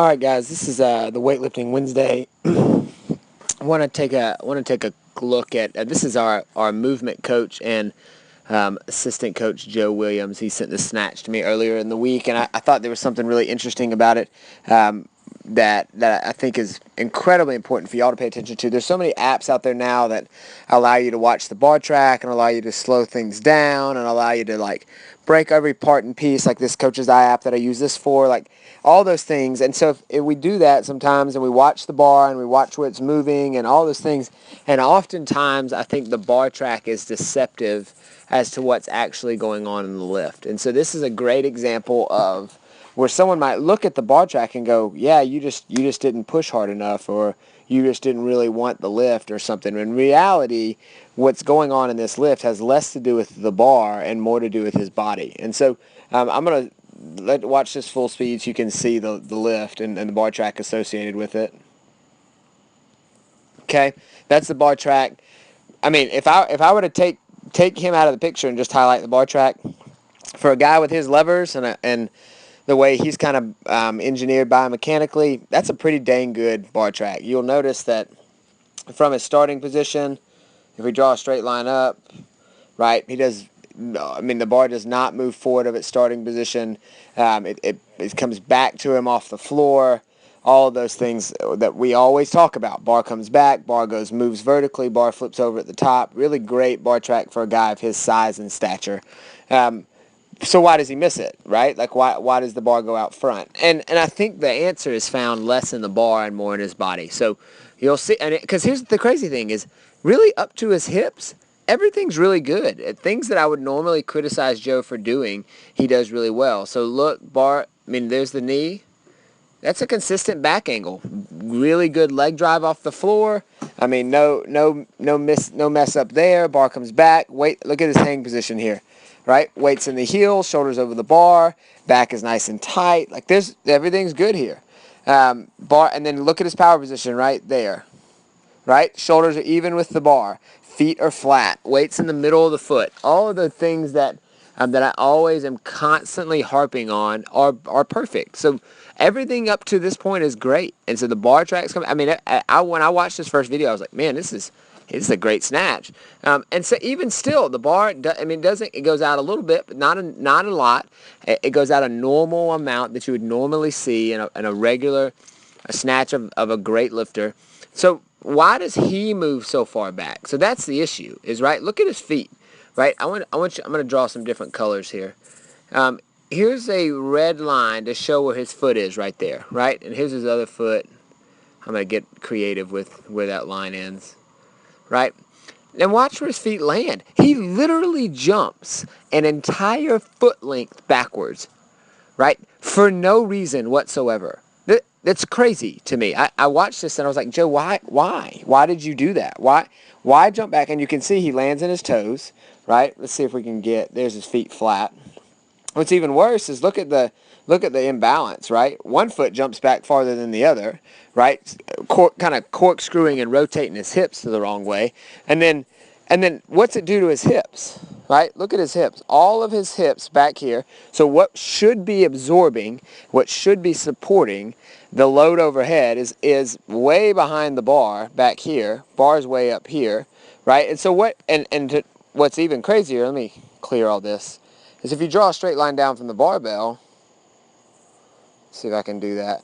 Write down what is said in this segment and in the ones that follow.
All right, guys. This is the Weightlifting Wednesday. I want to take a look at this is our movement coach and assistant coach Joe Williams. He sent this snatch to me earlier in the week, and I thought there was something really interesting about it that I think is incredibly important for y'all to pay attention to. There's so many apps out there now that allow you to watch the bar track and allow you to slow things down and allow you to like break every part and piece, like this Coach's Eye app that I use this for, like all those things. And so if we do that sometimes and we watch the bar and we watch where it's moving and all those things, and oftentimes I think the bar track is deceptive as to what's actually going on in the lift. And so this is a great example of where someone might look at the bar track and go, yeah, you just didn't push hard enough, or you just didn't really want the lift or something. In reality, what's going on in this lift has less to do with the bar and more to do with his body. And so I'm going to watch this full speed so you can see the lift and the bar track associated with it. Okay, that's the bar track. I mean, if I were to take him out of the picture and just highlight the bar track, for a guy with his levers and the way he's kind of engineered biomechanically, that's a pretty dang good bar track. You'll notice that from his starting position, if we draw a straight line up, right, the bar does not move forward of its starting position. It comes back to him off the floor. All of those things that we always talk about. Bar comes back, bar moves vertically, bar flips over at the top. Really great bar track for a guy of his size and stature. So why does he miss it, right? Like, why does the bar go out front? And I think the answer is found less in the bar and more in his body. So you'll see, because here's the crazy thing is, really up to his hips, everything's really good. Things that I would normally criticize Joe for doing, he does really well. So look, there's the knee. That's a consistent back angle. Really good leg drive off the floor. I mean, no mess up there. Bar comes back. Wait, look at his hang position here. Right? Weights in the heel, shoulders over the bar, back is nice and tight. Like everything's good here. Bar, and then look at his power position right there. Right? Shoulders are even with the bar. Feet are flat. Weights in the middle of the foot. All of the things that I always am constantly harping on are perfect. So everything up to this point is great. And so the bar track's coming. I mean, when I watched this first video, I was like, man, this is a great snatch. And so even still, the bar, it goes out a little bit, but not a lot. It goes out a normal amount that you would normally see in a regular snatch of a great lifter. So why does he move so far back? So that's the issue, is right. Look at his feet, right? I'm going to draw some different colors here. Here's a red line to show where his foot is right there, right? And here's his other foot. I'm going to get creative with where that line ends. Right? And watch where his feet land. He literally jumps an entire foot length backwards, right? For no reason whatsoever. That's crazy to me. I watched this and I was like, Joe, why? Why did you do that? Why jump back? And you can see he lands in his toes, right? Let's see if we can there's his feet flat. What's even worse is look at the imbalance, right? One foot jumps back farther than the other, right? Kind of corkscrewing and rotating his hips to the wrong way. And then what's it do to his hips, right? Look at his hips. All of his hips back here. So what should be absorbing, what should be supporting the load overhead is way behind the bar back here. Bar's way up here, right? And so what's even crazier, let me clear all this, is if you draw a straight line down from the barbell. See if I can do that.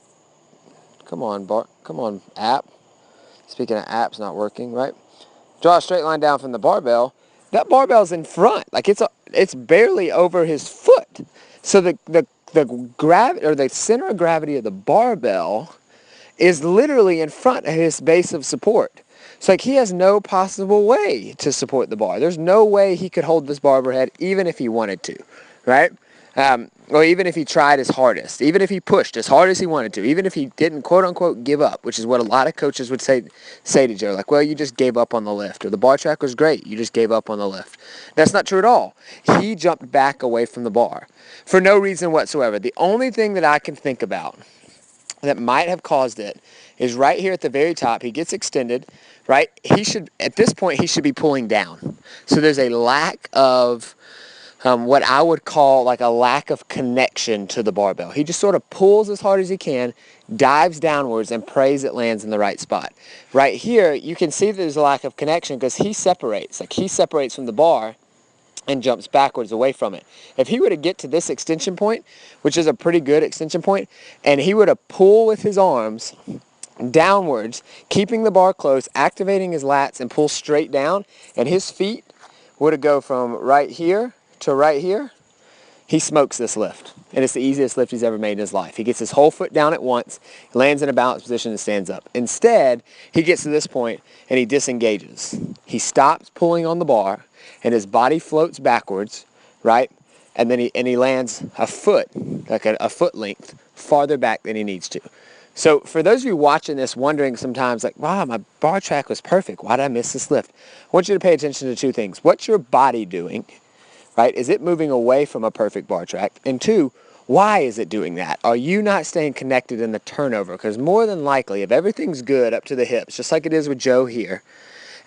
Come on, app. Speaking of apps not working, right? Draw a straight line down from the barbell. That barbell's in front. Like it's barely over his foot. So the gravity, or the center of gravity of the barbell, is literally in front of his base of support. So like he has no possible way to support the bar. There's no way he could hold this bar overhead even if he wanted to, right? Or even if he tried his hardest, even if he pushed as hard as he wanted to, even if he didn't quote unquote give up, which is what a lot of coaches would say to Joe, like, well, you just gave up on the lift, or the bar track was great, you just gave up on the lift. That's not true at all. He jumped back away from the bar for no reason whatsoever. The only thing that I can think about that might have caused it is right here at the very top. He gets extended, right? At this point, he should be pulling down. So there's a lack of what I would call like a lack of connection to the barbell. He just sort of pulls as hard as he can, dives downwards, and prays it lands in the right spot. Right here, you can see there's a lack of connection because he separates. Like, he separates from the bar and jumps backwards away from it. If he were to get to this extension point, which is a pretty good extension point, and he were to pull with his arms downwards, keeping the bar close, activating his lats, and pull straight down, and his feet were to go from right here to right here, he smokes this lift. And it's the easiest lift he's ever made in his life. He gets his whole foot down at once, lands in a balanced position, and stands up. Instead, he gets to this point and he disengages. He stops pulling on the bar, and his body floats backwards, right? And then he lands a foot, like a foot length, farther back than he needs to. So for those of you watching this, wondering sometimes, like, wow, my bar track was perfect. Why did I miss this lift? I want you to pay attention to two things. What's your body doing? Right? Is it moving away from a perfect bar track? And two, why is it doing that? Are you not staying connected in the turnover? Because more than likely, if everything's good up to the hips, just like it is with Joe here,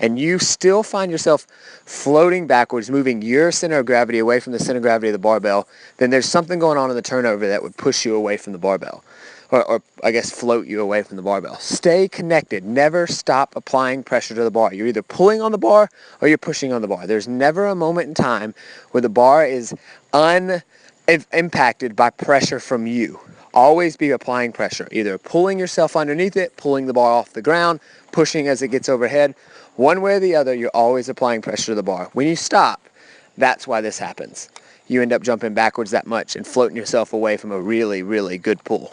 and you still find yourself floating backwards, moving your center of gravity away from the center of gravity of the barbell, then there's something going on in the turnover that would push you away from the barbell. Or I guess float you away from the barbell. Stay connected. Never stop applying pressure to the bar. You're either pulling on the bar or you're pushing on the bar. There's never a moment in time where the bar is unimpacted by pressure from you. Always be applying pressure. Either pulling yourself underneath it, pulling the bar off the ground, pushing as it gets overhead. One way or the other, you're always applying pressure to the bar. When you stop, that's why this happens. You end up jumping backwards that much and floating yourself away from a really, really good pull.